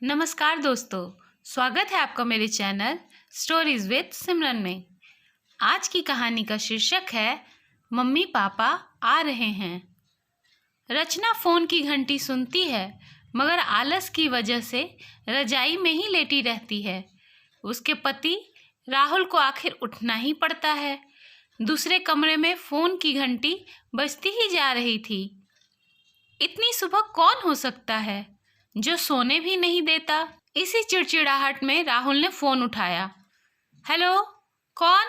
नमस्कार दोस्तों, स्वागत है आपका मेरे चैनल स्टोरीज विद सिमरन में। आज की कहानी का शीर्षक है मम्मी पापा आ रहे हैं। रचना फ़ोन की घंटी सुनती है मगर आलस की वजह से रजाई में ही लेटी रहती है। उसके पति राहुल को आखिर उठना ही पड़ता है। दूसरे कमरे में फ़ोन की घंटी बजती ही जा रही थी। इतनी सुबह कौन हो सकता है जो सोने भी नहीं देता। इसी चिड़चिड़ाहट में राहुल ने फोन उठाया। हेलो, कौन?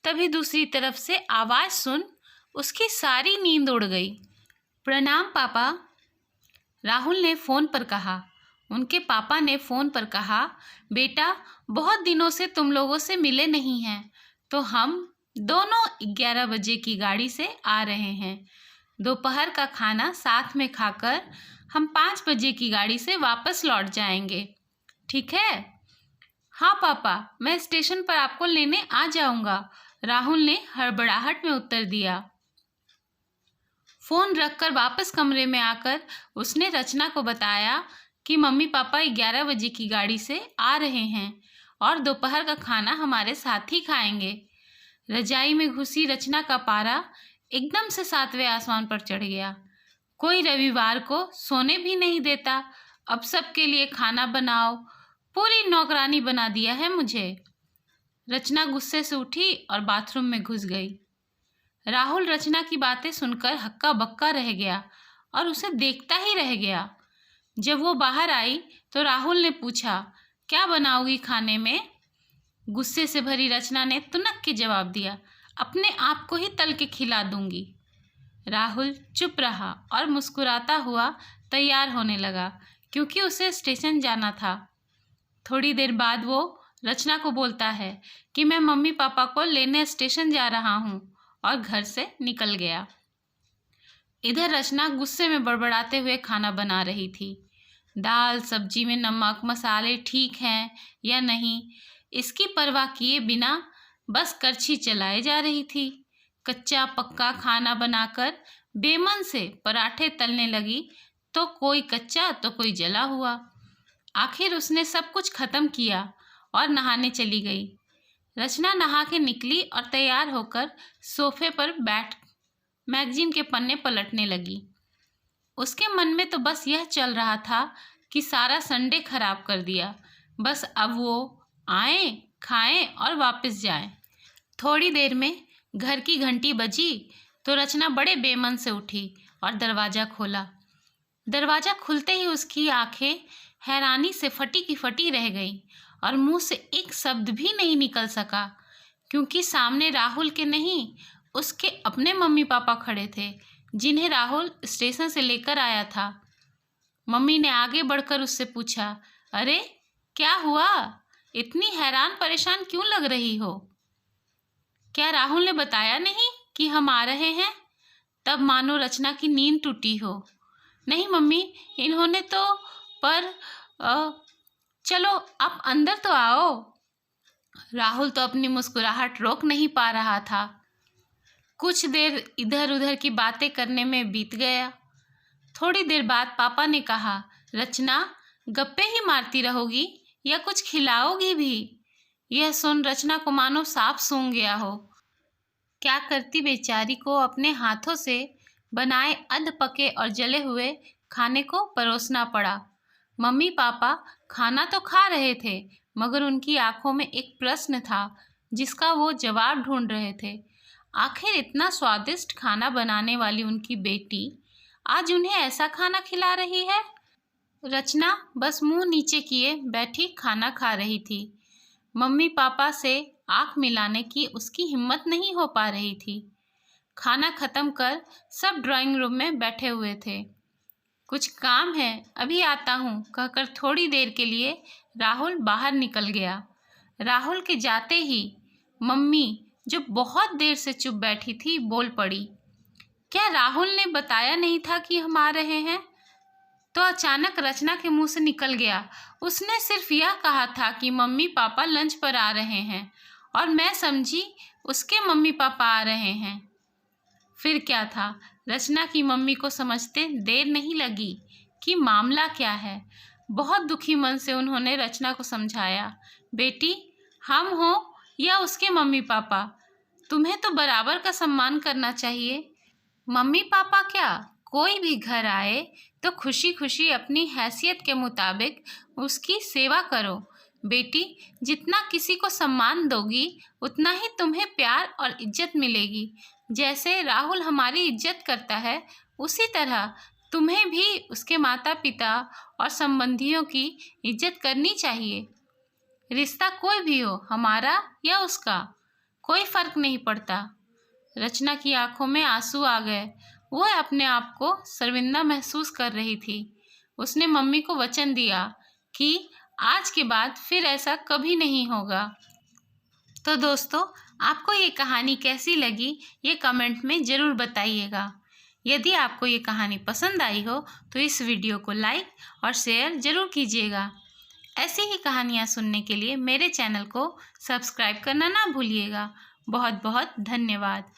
तभी दूसरी तरफ से आवाज सुन उसकी सारी नींद उड़ गई। प्रणाम पापा, राहुल ने फोन पर कहा। उनके पापा ने फोन पर कहा, बेटा बहुत दिनों से तुम लोगों से मिले नहीं हैं, तो हम दोनों 11 बजे की गाड़ी से आ रहे हैं। दोपहर का खाना साथ में खाकर हम 5 बजे की गाड़ी से वापस लौट जाएंगे, ठीक है? हाँ पापा, मैं स्टेशन पर आपको लेने आ जाऊंगा, राहुल ने हड़बड़ाहट में उत्तर दिया। फोन रखकर वापस कमरे में आकर उसने रचना को बताया कि मम्मी पापा 11 बजे की गाड़ी से आ रहे हैं और दोपहर का खाना हमारे साथ ही खाएंगे। रजाई में घुसी रचना का पारा एकदम से 7वें आसमान पर चढ़ गया। कोई रविवार को सोने भी नहीं देता, अब सबके लिए खाना बनाओ, पूरी नौकरानी बना दिया है मुझे। रचना गुस्से से उठी और बाथरूम में घुस गई। राहुल रचना की बातें सुनकर हक्का बक्का रह गया और उसे देखता ही रह गया। जब वो बाहर आई तो राहुल ने पूछा, क्या बनाओगी खाने में? गुस्से से भरी रचना ने तुनक के जवाब दिया, अपने आप को ही तल के खिला दूंगी। राहुल चुप रहा और मुस्कुराता हुआ तैयार होने लगा क्योंकि उसे स्टेशन जाना था। थोड़ी देर बाद वो रचना को बोलता है कि मैं मम्मी पापा को लेने स्टेशन जा रहा हूँ और घर से निकल गया। इधर रचना गुस्से में बड़बड़ाते हुए खाना बना रही थी। दाल सब्जी में नमक मसाले ठीक हैं या नहीं, इसकी परवाह किए बिना बस करछी चलाए जा रही थी। कच्चा पक्का खाना बनाकर बेमन से पराठे तलने लगी, तो कोई कच्चा तो कोई जला हुआ। आखिर उसने सब कुछ खत्म किया और नहाने चली गई। रचना नहा के निकली और तैयार होकर सोफे पर बैठ मैगजीन के पन्ने पलटने लगी। उसके मन में तो बस यह चल रहा था कि सारा संडे खराब कर दिया, बस अब वो आए, खाएं और वापस जाएं। थोड़ी देर में घर की घंटी बजी तो रचना बड़े बेमन से उठी और दरवाज़ा खोला। दरवाज़ा खुलते ही उसकी आंखें हैरानी से फटी की फटी रह गईं और मुंह से एक शब्द भी नहीं निकल सका, क्योंकि सामने राहुल के नहीं उसके अपने मम्मी पापा खड़े थे, जिन्हें राहुल स्टेशन से लेकर आया था। मम्मी ने आगे बढ़कर उससे पूछा, अरे क्या हुआ, इतनी हैरान परेशान क्यों लग रही हो? क्या राहुल ने बताया नहीं कि हम आ रहे हैं? तब मानो रचना की नींद टूटी हो। नहीं मम्मी, इन्होंने तो पर चलो आप अंदर तो आओ। राहुल तो अपनी मुस्कुराहट रोक नहीं पा रहा था। कुछ देर इधर उधर की बातें करने में बीत गया। थोड़ी देर बाद पापा ने कहा, रचना गप्पे ही मारती रहोगी या कुछ खिलाओगी भी? यह सुन रचना को मानो सांप सूंघ गया हो। क्या करती बेचारी को अपने हाथों से बनाए अध पके और जले हुए खाने को परोसना पड़ा। मम्मी पापा खाना तो खा रहे थे मगर उनकी आंखों में एक प्रश्न था जिसका वो जवाब ढूंढ रहे थे। आखिर इतना स्वादिष्ट खाना बनाने वाली उनकी बेटी आज उन्हें ऐसा खाना खिला रही है। रचना बस मुंह नीचे किए बैठी खाना खा रही थी। मम्मी पापा से आंख मिलाने की उसकी हिम्मत नहीं हो पा रही थी। खाना खत्म कर सब ड्राइंग रूम में बैठे हुए थे। कुछ काम है, अभी आता हूँ कहकर थोड़ी देर के लिए राहुल बाहर निकल गया। राहुल के जाते ही मम्मी, जो बहुत देर से चुप बैठी थी, बोल पड़ी, क्या राहुल ने बताया नहीं था कि हम आ रहे हैं? तो अचानक रचना के मुंह से निकल गया, उसने सिर्फ यह कहा था कि मम्मी पापा लंच पर आ रहे हैं और मैं समझी उसके मम्मी पापा आ रहे हैं। फिर क्या था, रचना की मम्मी को समझते देर नहीं लगी कि मामला क्या है। बहुत दुखी मन से उन्होंने रचना को समझाया, बेटी, हम हो या उसके मम्मी पापा, तुम्हें तो बराबर का सम्मान करना चाहिए। मम्मी पापा क्या, कोई भी घर आए तो खुशी खुशी अपनी हैसियत के मुताबिक उसकी सेवा करो। बेटी, जितना किसी को सम्मान दोगी उतना ही तुम्हें प्यार और इज्जत मिलेगी। जैसे राहुल हमारी इज्जत करता है, उसी तरह तुम्हें भी उसके माता पिता और संबंधियों की इज्जत करनी चाहिए। रिश्ता कोई भी हो, हमारा या उसका, कोई फर्क नहीं पड़ता। रचना की आंखों में आंसू आ गए। वह अपने आप को शर्मिंदा महसूस कर रही थी। उसने मम्मी को वचन दिया कि आज के बाद फिर ऐसा कभी नहीं होगा। तो दोस्तों, आपको ये कहानी कैसी लगी, ये कमेंट में ज़रूर बताइएगा। यदि आपको ये कहानी पसंद आई हो तो इस वीडियो को लाइक और शेयर ज़रूर कीजिएगा। ऐसी ही कहानियाँ सुनने के लिए मेरे चैनल को सब्सक्राइब करना ना भूलिएगा। बहुत बहुत धन्यवाद।